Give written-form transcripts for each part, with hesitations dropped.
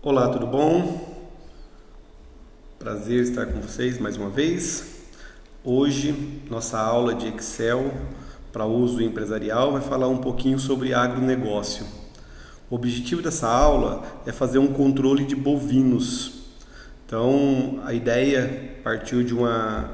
Olá, tudo bom? Prazer estar com vocês mais uma vez. Hoje, nossa aula de Excel para uso empresarial vai falar um pouquinho sobre agronegócio. O objetivo dessa aula é fazer um controle de bovinos. Então, a ideia partiu de uma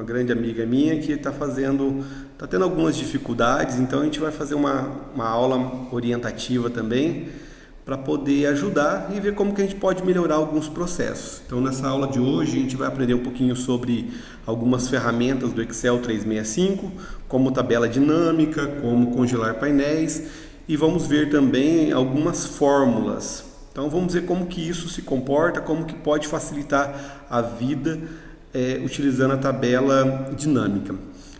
grande amiga minha que está tendo algumas dificuldades, então a gente vai fazer uma aula orientativa também, para poder ajudar e ver como que a gente pode melhorar alguns processos. Então, nessa aula de hoje, a gente vai aprender um pouquinho sobre algumas ferramentas do Excel 365, como tabela dinâmica, como congelar painéis, e vamos ver também algumas fórmulas. Então, vamos ver como que isso se comporta, como que pode facilitar a vida utilizando a tabela dinâmica.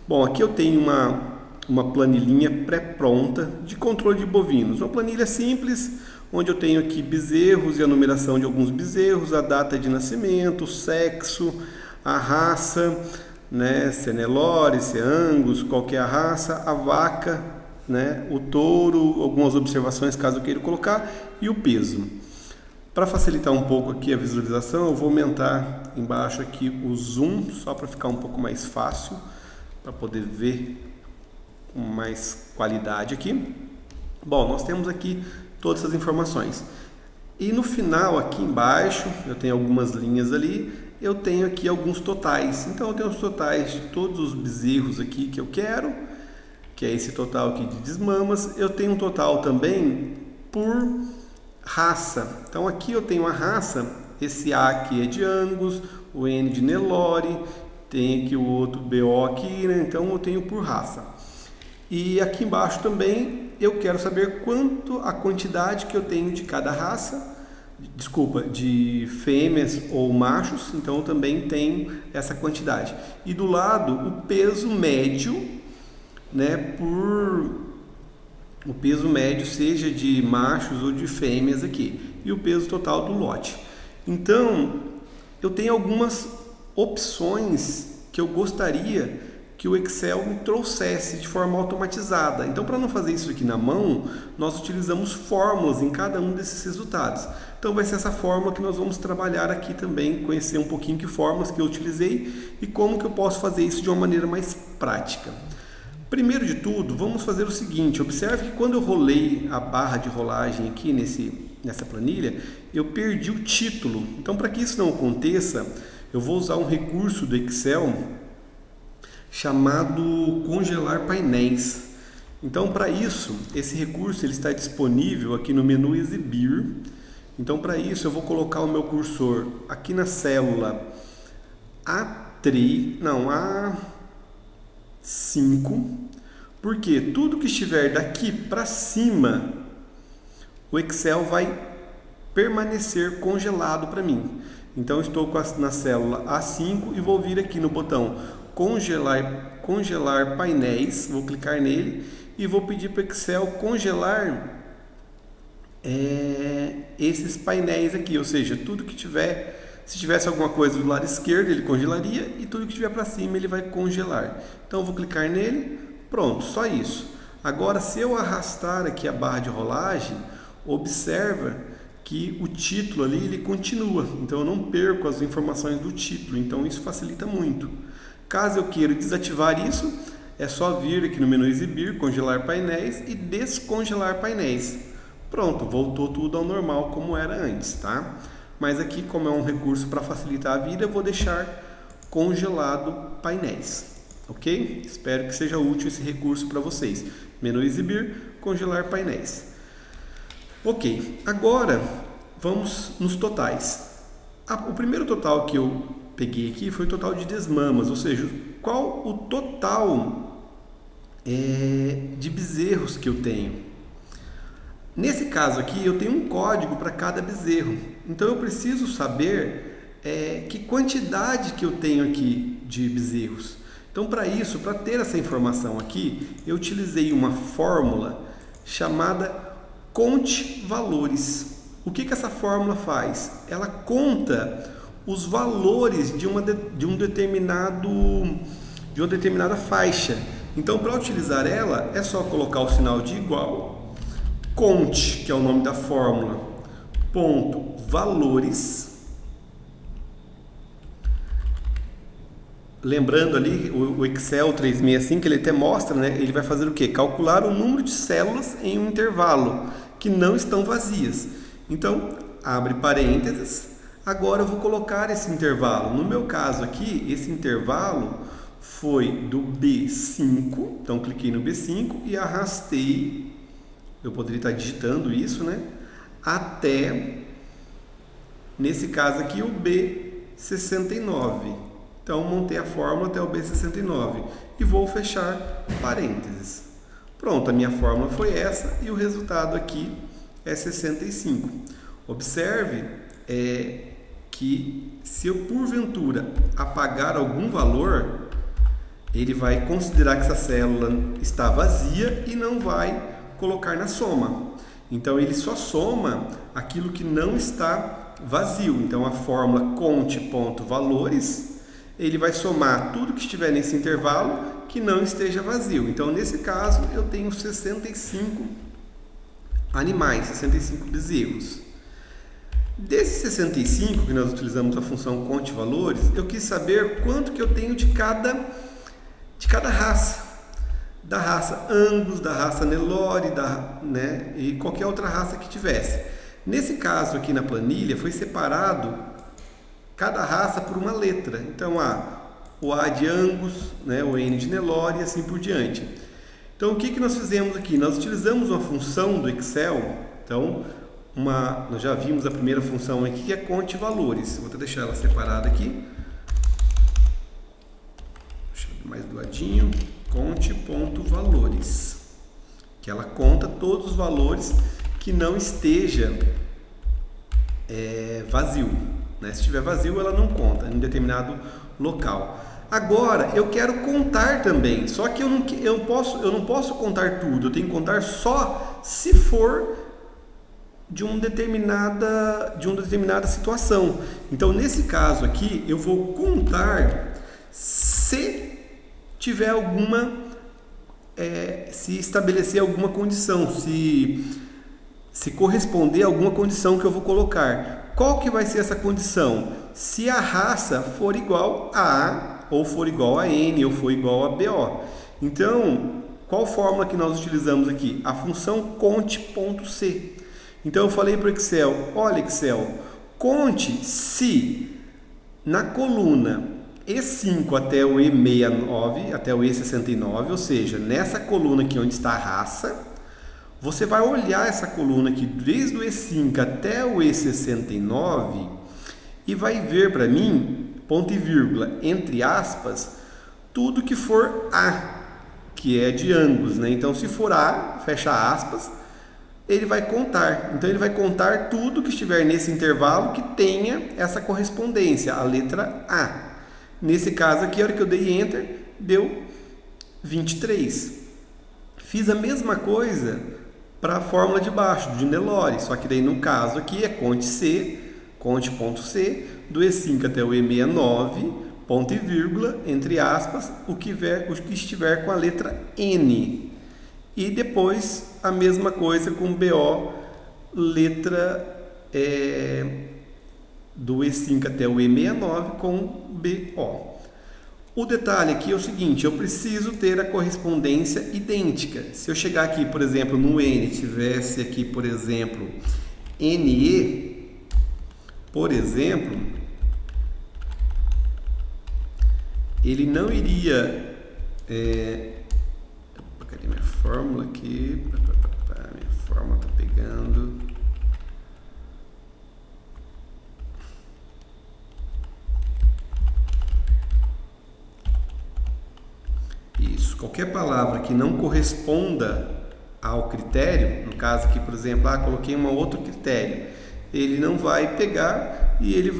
Bom, aqui eu tenho uma planilhinha pré-pronta de controle de bovinos, uma planilha simples, onde eu tenho aqui bezerros e a numeração de alguns bezerros, a data de nascimento, o sexo, a raça, né, se é Nelore, se é Angus, qual que é a raça, a vaca, né, o touro, algumas observações caso eu queira colocar, e o peso. Para facilitar um pouco aqui a visualização, eu vou aumentar embaixo aqui o zoom, só para ficar um pouco mais fácil, para poder ver com mais qualidade aqui. Bom, nós temos aqui todas essas informações. E no final, aqui embaixo, eu tenho algumas linhas ali, eu tenho aqui alguns totais. Então, eu tenho os totais de todos os bezerros aqui que eu quero, que é esse total aqui de desmamas. Eu tenho um total também por raça. Então, aqui eu tenho a raça, esse A aqui é de Angus, o N de Nelore, tem aqui o outro BO aqui, né? Então, eu tenho por raça. E aqui embaixo também eu quero saber quanto a quantidade que eu tenho de cada raça, de fêmeas ou machos, então eu também tenho essa quantidade. E do lado o peso médio, né, o peso médio seja de machos ou de fêmeas aqui, e o peso total do lote. Então, eu tenho algumas opções que eu gostaria que o Excel me trouxesse de forma automatizada. Então, para não fazer isso aqui na mão, nós utilizamos fórmulas em cada um desses resultados. Então, vai ser essa fórmula que nós vamos trabalhar aqui também, conhecer um pouquinho que fórmulas que eu utilizei e como que eu posso fazer isso de uma maneira mais prática. Primeiro de tudo, vamos fazer o seguinte: observe que quando eu rolei a barra de rolagem aqui nessa planilha, eu perdi o título. Então, para que isso não aconteça, eu vou usar um recurso do Excel chamado congelar painéis. Então, para isso, esse recurso ele está disponível aqui no menu exibir. Então, para isso, eu vou colocar o meu cursor aqui na célula A5, porque tudo que estiver daqui para cima, o Excel vai permanecer congelado para mim. Então, estou na célula A5 e vou vir aqui no botão congelar painéis, vou clicar nele e vou pedir para o Excel congelar esses painéis aqui, ou seja, tudo que tiver, se tivesse alguma coisa do lado esquerdo ele congelaria e tudo que tiver para cima ele vai congelar. Então eu vou clicar nele, pronto, só isso. Agora, se eu arrastar aqui a barra de rolagem, observa que o título ali ele continua, então eu não perco as informações do título, então isso facilita muito. Caso eu queira desativar isso, é só vir aqui no menu exibir, congelar painéis e descongelar painéis. Pronto, voltou tudo ao normal como era antes, tá? Mas aqui, como é um recurso para facilitar a vida, eu vou deixar congelado painéis, ok? Espero que seja útil esse recurso para vocês. Menu exibir, congelar painéis. Ok, agora vamos nos totais. O primeiro total que eu peguei aqui foi o total de desmamas, ou seja, qual o total de bezerros que eu tenho. Nesse caso aqui, eu tenho um código para cada bezerro, então eu preciso saber que quantidade que eu tenho aqui de bezerros. Então, para isso, para ter essa informação aqui, eu utilizei uma fórmula chamada conte valores. O que essa fórmula faz? Ela conta os valores de uma determinada faixa. Então, para utilizar ela, é só colocar o sinal de igual, conte, que é o nome da fórmula, ponto valores. Lembrando ali, o Excel 365, ele até mostra, né? Ele vai fazer o quê? Calcular o número de células em um intervalo que não estão vazias. Então, abre parênteses. Agora eu vou colocar esse intervalo. No meu caso aqui, esse intervalo foi do B5. Então, cliquei no B5 e arrastei. Eu poderia estar digitando isso, né? Até, nesse caso aqui, o B69. Então, montei a fórmula até o B69 e vou fechar parênteses. Pronto, a minha fórmula foi essa e o resultado aqui é 65. Observe que se eu, porventura, apagar algum valor, ele vai considerar que essa célula está vazia e não vai colocar na soma. Então, ele só soma aquilo que não está vazio. Então, a fórmula conte.valores, ele vai somar tudo que estiver nesse intervalo que não esteja vazio. Então, nesse caso, eu tenho 65 animais, 65 bezerros. Desses 65 que nós utilizamos a função conte-valores, eu quis saber quanto que eu tenho de cada raça. Da raça Angus, da raça Nelore, e qualquer outra raça que tivesse. Nesse caso aqui na planilha, foi separado cada raça por uma letra. Então, o A de Angus, o N de Nelore e assim por diante. Então, o que nós fizemos aqui? Nós utilizamos uma função do Excel. Então, nós já vimos a primeira função aqui, que é conte valores. Vou até deixar ela separada aqui. Deixa eu ver mais do ladinho. Conte.valores. Que ela conta todos os valores que não esteja vazio. Se estiver vazio, ela não conta em determinado local. Agora, eu quero contar também, só que eu não posso contar tudo, eu tenho que contar só se for de uma determinada situação. Então, nesse caso aqui, eu vou contar se tiver se estabelecer alguma condição, se corresponder a alguma condição que eu vou colocar. Qual que vai ser essa condição? Se a raça for igual a A, ou for igual a N, ou for igual a BO. Então, qual fórmula que nós utilizamos aqui? A função conte.c. Então, eu falei para o Excel, olha Excel, conte se na coluna E5 até o E69, até o E69, ou seja, nessa coluna aqui onde está a raça, você vai olhar essa coluna aqui desde o E5 até o E69 e vai ver para mim, ponto e vírgula, entre aspas, tudo que for A, que é de Angus, Então, se for A, fecha aspas, ele vai contar. Então, ele vai contar tudo que estiver nesse intervalo que tenha essa correspondência, a letra A. Nesse caso aqui, a hora que eu dei Enter, deu 23. Fiz a mesma coisa para a fórmula de baixo, de Nelore, só que daí no caso aqui é conte.c, do E5 até o E69, ponto e vírgula, entre aspas, o que estiver com a letra N. E depois a mesma coisa com BO, letra do E5 até o E69 com BO. O detalhe aqui é o seguinte, eu preciso ter a correspondência idêntica. Se eu chegar aqui, por exemplo, no N, tivesse aqui, por exemplo, NE, por exemplo, ele não iria... Cadê minha fórmula aqui? Minha fórmula está pegando... Isso, qualquer palavra que não corresponda ao critério, no caso aqui, por exemplo, coloquei um outro critério, ele não vai pegar e ele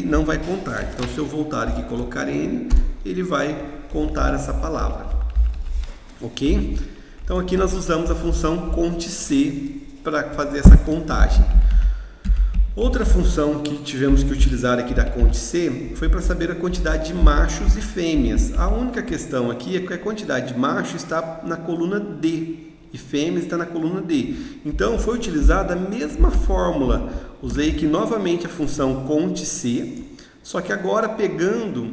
não vai contar. Então, se eu voltar aqui e colocar N, ele vai contar essa palavra. Ok? Então, aqui nós usamos a função conte.c para fazer essa contagem. Outra função que tivemos que utilizar aqui da conte.c foi para saber a quantidade de machos e fêmeas. A única questão aqui é que a quantidade de machos está na coluna D e fêmeas está na coluna D. Então, foi utilizada a mesma fórmula usei aqui novamente a função cont.c, só que agora pegando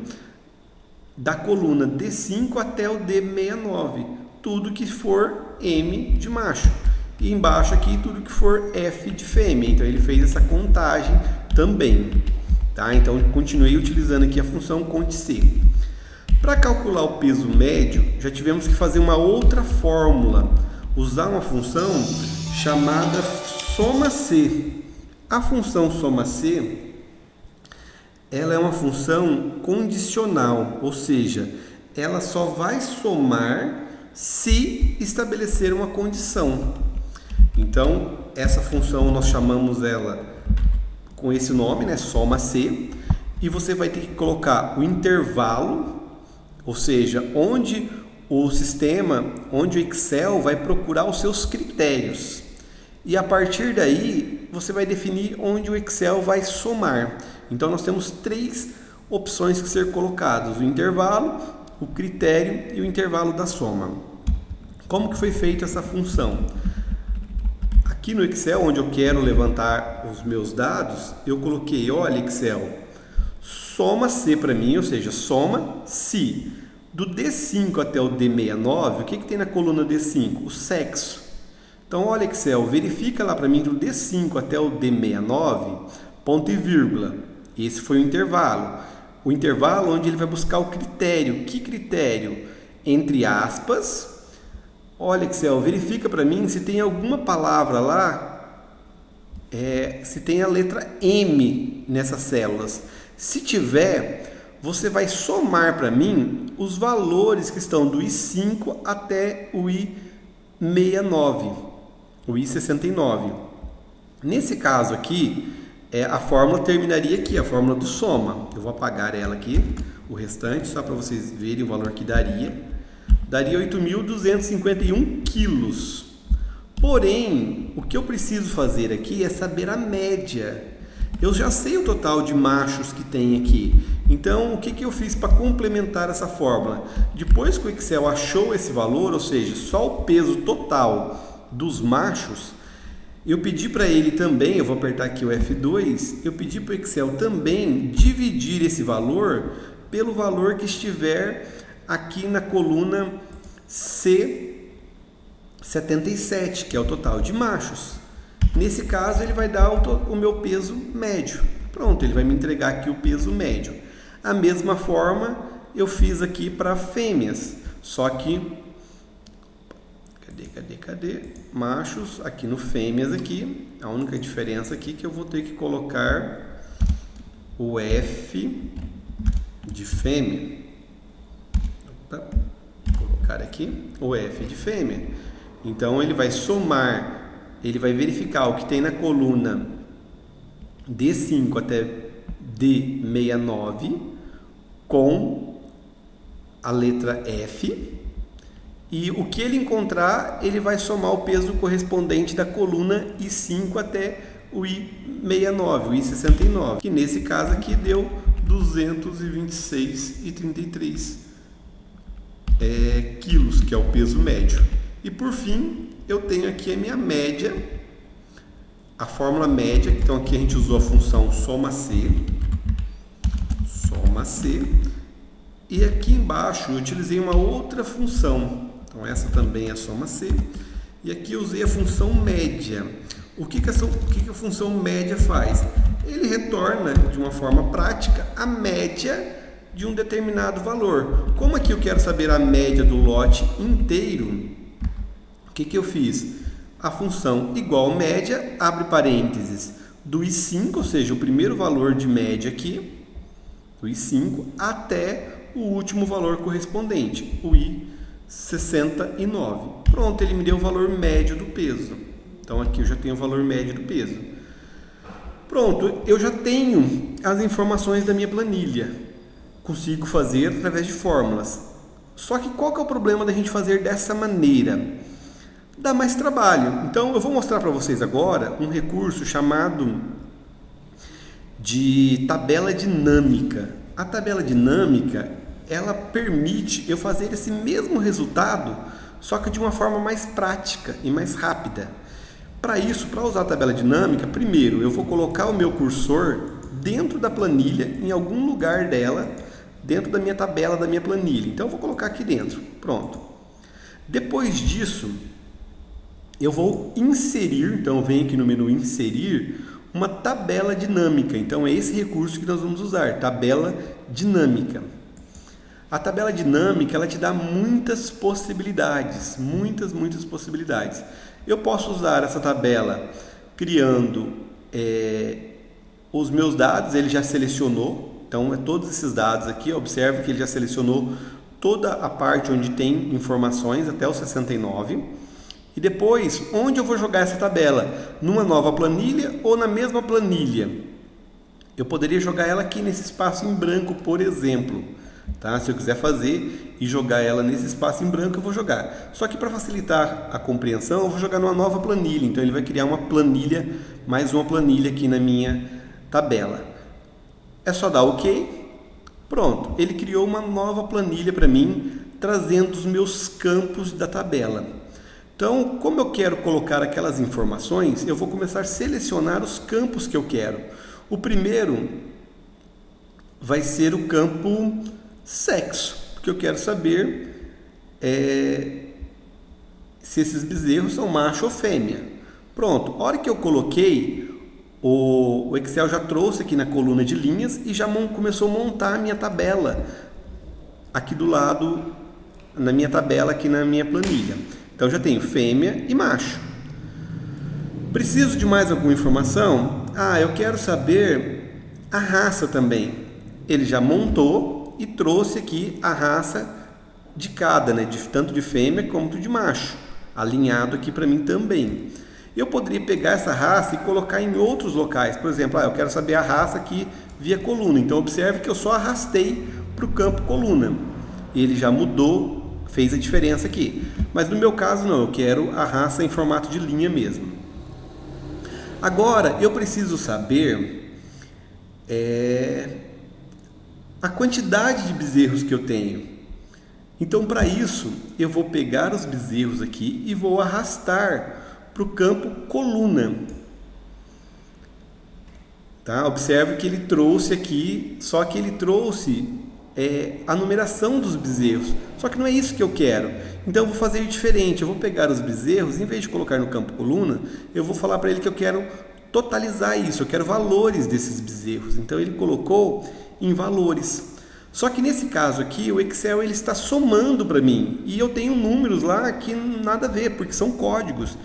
da coluna D5 até o D69, tudo que for M de macho. E embaixo aqui tudo que for F de fêmea. Então ele fez essa contagem também. Tá? Então continuei utilizando aqui a função cont.c. Para calcular o peso médio, já tivemos que fazer uma outra fórmula. Usar uma função chamada soma-c. A função soma-c, ela é uma função condicional, ou seja, ela só vai somar se estabelecer uma condição. Então, essa função nós chamamos ela com esse nome, né, soma-c, e você vai ter que colocar o intervalo, ou seja, onde o sistema, onde o Excel vai procurar os seus critérios. E a partir daí, você vai definir onde o Excel vai somar. Então, nós temos 3 opções que ser colocadas: o intervalo, o critério e o intervalo da soma. Como que foi feita essa função? Aqui no Excel, onde eu quero levantar os meus dados, eu coloquei, olha Excel, soma C para mim, ou seja, soma se do D5 até o D69, o que tem na coluna D5? O sexo. Então, olha Excel, verifica lá para mim do D5 até o D69, ponto e vírgula. Esse foi o intervalo. O intervalo onde ele vai buscar o critério. Que critério? Entre aspas. Olha Excel, verifica para mim se tem alguma palavra lá, se tem a letra M nessas células. Se tiver, você vai somar para mim os valores que estão do I5 até o I69, o I69. Nesse caso aqui, a fórmula terminaria aqui, a fórmula do soma. Eu vou apagar ela aqui, o restante, só para vocês verem o valor que daria. Daria 8.251 quilos. Porém, o que eu preciso fazer aqui é saber a média. Eu já sei o total de machos que tem aqui. Então, o que eu fiz para complementar essa fórmula? Depois que o Excel achou esse valor, ou seja, só o peso total dos machos, eu pedi para ele também, eu vou apertar aqui o F2, eu pedi para o Excel também dividir esse valor pelo valor que estiver aqui na coluna C77, que é o total de machos. Nesse caso, ele vai dar o meu peso médio. Pronto, ele vai me entregar aqui o peso médio. A mesma forma, eu fiz aqui para fêmeas. Só que, cadê? Machos, aqui no fêmeas aqui. A única diferença aqui é que eu vou ter que colocar o F de fêmea. Colocar aqui o F de fêmea. Então ele vai somar, ele vai verificar o que tem na coluna D5 até D69 com a letra F, e o que ele encontrar, ele vai somar o peso correspondente da coluna I5 até o I69, o I69, que nesse caso aqui deu 226,33 quilos, que é o peso médio. E por fim, eu tenho aqui a minha média, a fórmula média. Então aqui a gente usou a função soma-c, e aqui embaixo eu utilizei uma outra função. Então essa também é soma-c, e aqui eu usei a função média. O que a função média faz? Ele retorna de uma forma prática a média de um determinado valor. Como aqui eu quero saber a média do lote inteiro, o que eu fiz? A função igual média, abre parênteses, do I5, ou seja, o primeiro valor de média aqui, do I5, até o último valor correspondente, o I69. Pronto, ele me deu o valor médio do peso. Então aqui eu já tenho o valor médio do peso. Pronto, eu já tenho as informações da minha planilha. Consigo fazer através de fórmulas. Só que qual que é o problema da gente fazer dessa maneira? Dá mais trabalho. Então eu vou mostrar para vocês agora um recurso chamado de tabela dinâmica. A tabela dinâmica, ela permite eu fazer esse mesmo resultado, só que de uma forma mais prática e mais rápida. Para isso, para usar a tabela dinâmica, primeiro eu vou colocar o meu cursor dentro da planilha, em algum lugar dela, dentro da minha tabela, da minha planilha. Então eu vou colocar aqui dentro, pronto. Depois disso, eu vou inserir, então eu venho aqui no menu inserir, uma tabela dinâmica. Então é esse recurso que nós vamos usar, tabela dinâmica. A tabela dinâmica, ela te dá muitas possibilidades, muitas possibilidades. Eu posso usar essa tabela criando os meus dados, ele já selecionou, então todos esses dados aqui, observe que ele já selecionou toda a parte onde tem informações até o 69. E depois, onde eu vou jogar essa tabela? Numa nova planilha ou na mesma planilha? Eu poderia jogar ela aqui nesse espaço em branco, por exemplo. Tá? Se eu quiser fazer e jogar ela nesse espaço em branco, eu vou jogar. Só que para facilitar a compreensão, eu vou jogar numa nova planilha. Então ele vai criar uma planilha, mais uma planilha aqui na minha tabela. É só dar OK. Pronto, ele criou uma nova planilha para mim, trazendo os meus campos da tabela. Então, como eu quero colocar aquelas informações, eu vou começar a selecionar os campos que eu quero. O primeiro vai ser o campo sexo, porque eu quero saber se esses bezerros são macho ou fêmea. Pronto, a hora que eu coloquei, o Excel já trouxe aqui na coluna de linhas e já começou a montar a minha tabela aqui do lado, na minha tabela aqui na minha planilha. Então já tenho fêmea e macho. Preciso de mais alguma informação? Eu quero saber a raça também. Ele já montou e trouxe aqui a raça de cada, né? Tanto de fêmea como de macho, alinhado aqui para mim também. Eu poderia pegar essa raça e colocar em outros locais. Por exemplo, eu quero saber a raça aqui via coluna. Então observe que eu só arrastei para o campo coluna. Ele já mudou, fez a diferença aqui. Mas no meu caso não, eu quero a raça em formato de linha mesmo. Agora eu preciso saber a quantidade de bezerros que eu tenho. Então para isso eu vou pegar os bezerros aqui e vou arrastar para o campo coluna. Tá? Observe que ele trouxe aqui, só que ele trouxe a numeração dos bezerros. Só que não é isso que eu quero. Então eu vou fazer diferente. Eu vou pegar os bezerros, em vez de colocar no campo coluna, eu vou falar para ele que eu quero totalizar isso. Eu quero valores desses bezerros. Então ele colocou em valores. Só que nesse caso aqui, o Excel ele está somando para mim. E eu tenho números lá que nada a ver, porque são códigos.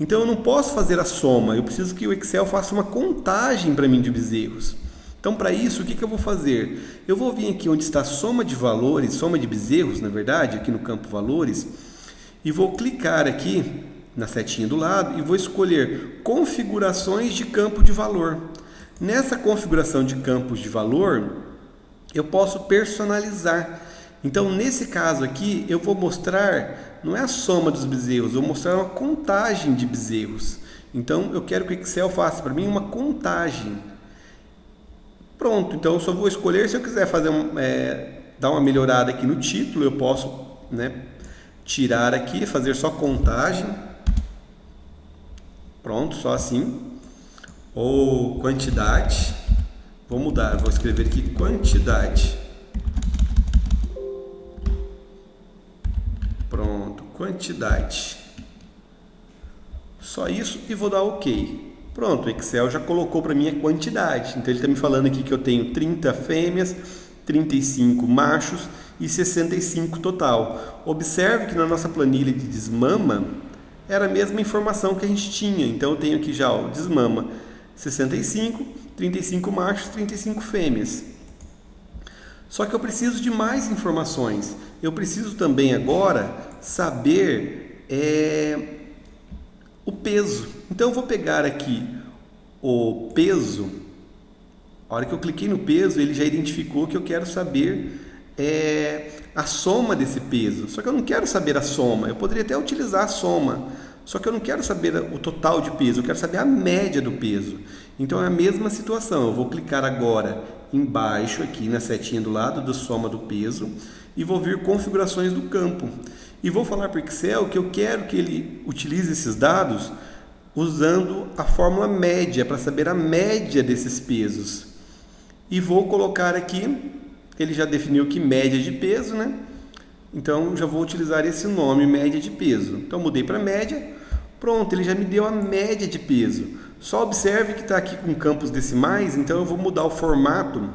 Então eu não posso fazer a soma. Eu preciso que o Excel faça uma contagem para mim de bezerros. Então, para isso, o que eu vou fazer? Eu vou vir aqui onde está a soma de valores, soma de bezerros, na verdade, aqui no campo valores, e vou clicar aqui na setinha do lado e vou escolher configurações de campo de valor. Nessa configuração de campos de valor, eu posso personalizar. Então, nesse caso aqui, eu vou mostrar, não é a soma dos bezerros, eu vou mostrar uma contagem de bezerros. Então, eu quero que o Excel faça para mim uma contagem. Pronto, então eu só vou escolher, se eu quiser fazer dar uma melhorada aqui no título, eu posso tirar aqui, fazer só contagem. Pronto, só assim. Ou quantidade. Vou mudar, vou escrever aqui quantidade. Pronto, quantidade. Só isso e vou dar OK. Pronto, o Excel já colocou para mim a quantidade. Então ele está me falando aqui que eu tenho 30 fêmeas, 35 machos e 65 total. Observe que na nossa planilha de desmama era a mesma informação que a gente tinha. Então eu tenho aqui já o desmama 65, 35 machos, 35 fêmeas. Só que eu preciso de mais informações. Eu preciso também agora saber o peso. Então eu vou pegar aqui o peso. A hora que eu cliquei no peso, ele já identificou que eu quero saber a soma desse peso. Só que eu não quero saber a soma. Eu poderia até utilizar a soma. Só que eu não quero saber o total de peso. Eu quero saber a média do peso. Então é a mesma situação. Eu vou clicar agora embaixo aqui na setinha do lado da soma do peso e vou vir configurações do campo. E vou falar para o Excel que eu quero que ele utilize esses dados usando a fórmula média para saber a média desses pesos. E vou colocar aqui, ele já definiu que média de peso, né? Então já vou utilizar esse nome, média de peso. Então mudei para média, pronto, ele já me deu a média de peso. Só observe que está aqui com campos decimais, então eu vou mudar o formato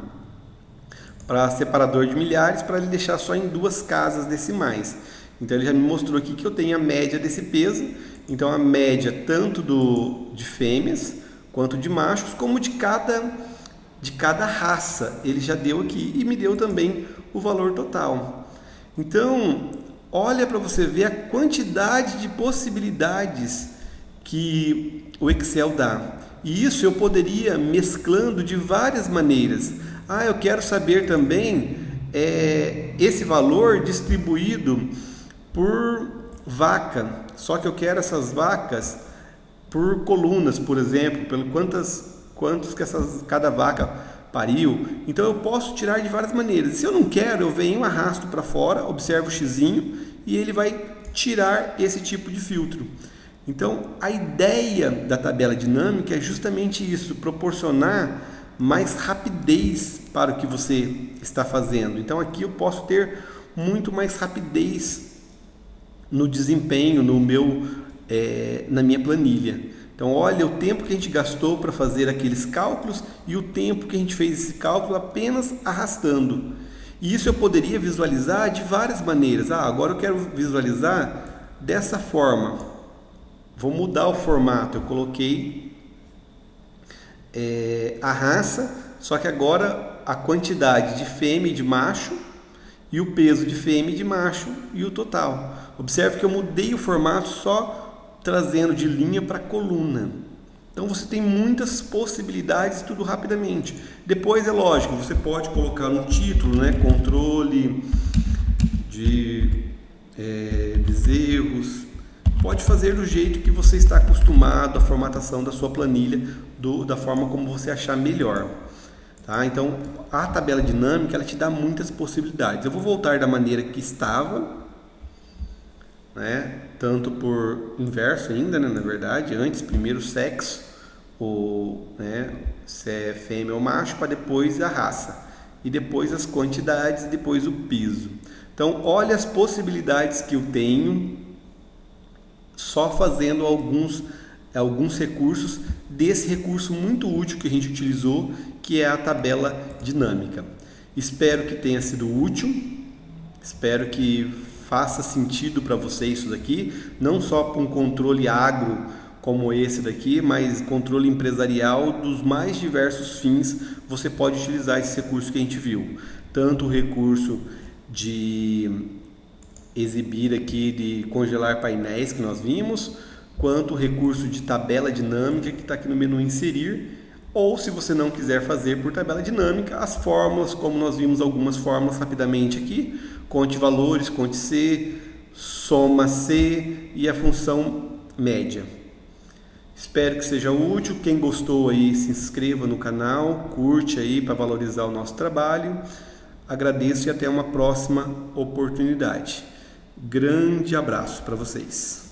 para separador de milhares para ele deixar só em 2 casas decimais. Então ele já me mostrou aqui que eu tenho a média desse peso, então a média tanto de fêmeas quanto de machos, como de cada raça, ele já deu aqui e me deu também o valor total. Então, olha para você ver a quantidade de possibilidades que o Excel dá. E isso eu poderia mesclando de várias maneiras. Eu quero saber também esse valor distribuído por vaca. Só que eu quero essas vacas por colunas, por exemplo, pelo quantos que cada vaca pariu. Então eu posso tirar de várias maneiras. Se eu não quero, eu venho, arrasto para fora, observo o xizinho e ele vai tirar esse tipo de filtro. Então a ideia da tabela dinâmica é justamente isso, proporcionar mais rapidez para o que você está fazendo. Então aqui eu posso ter muito mais rapidez no desempenho, na minha planilha. Então olha o tempo que a gente gastou para fazer aqueles cálculos e o tempo que a gente fez esse cálculo apenas arrastando. E isso eu poderia visualizar de várias maneiras. Agora eu quero visualizar dessa forma. Vou mudar o formato. Eu coloquei a raça, só que agora a quantidade de fêmea e de macho e o peso de fêmea e de macho e o total. Observe que eu mudei o formato só trazendo de linha para coluna. Então você tem muitas possibilidades, tudo rapidamente. Depois é lógico, você pode colocar um título, né? Controle de bezerros. Pode fazer do jeito que você está acostumado, a formatação da sua planilha, da forma como você achar melhor. Tá? Então a tabela dinâmica ela te dá muitas possibilidades. Eu vou voltar da maneira que estava, né? Tanto por inverso ainda, né? Na verdade, antes, primeiro o sexo, se é fêmea ou macho, para depois a raça, e depois as quantidades, e depois o peso. Então, olha as possibilidades que eu tenho só fazendo alguns recursos desse recurso muito útil que a gente utilizou, que é a tabela dinâmica. Espero que tenha sido útil, espero que faça sentido para você isso daqui, não só para um controle agro como esse daqui, mas controle empresarial dos mais diversos fins. Você pode utilizar esse recurso que a gente viu, tanto o recurso de exibir aqui, de congelar painéis que nós vimos, quanto o recurso de tabela dinâmica que está aqui no menu inserir, ou se você não quiser fazer por tabela dinâmica, as fórmulas, como nós vimos algumas fórmulas rapidamente aqui, conte valores, conte C, soma C e a função média. Espero que seja útil. Quem gostou aí, se inscreva no canal, curte aí para valorizar o nosso trabalho. Agradeço e até uma próxima oportunidade. Grande abraço para vocês.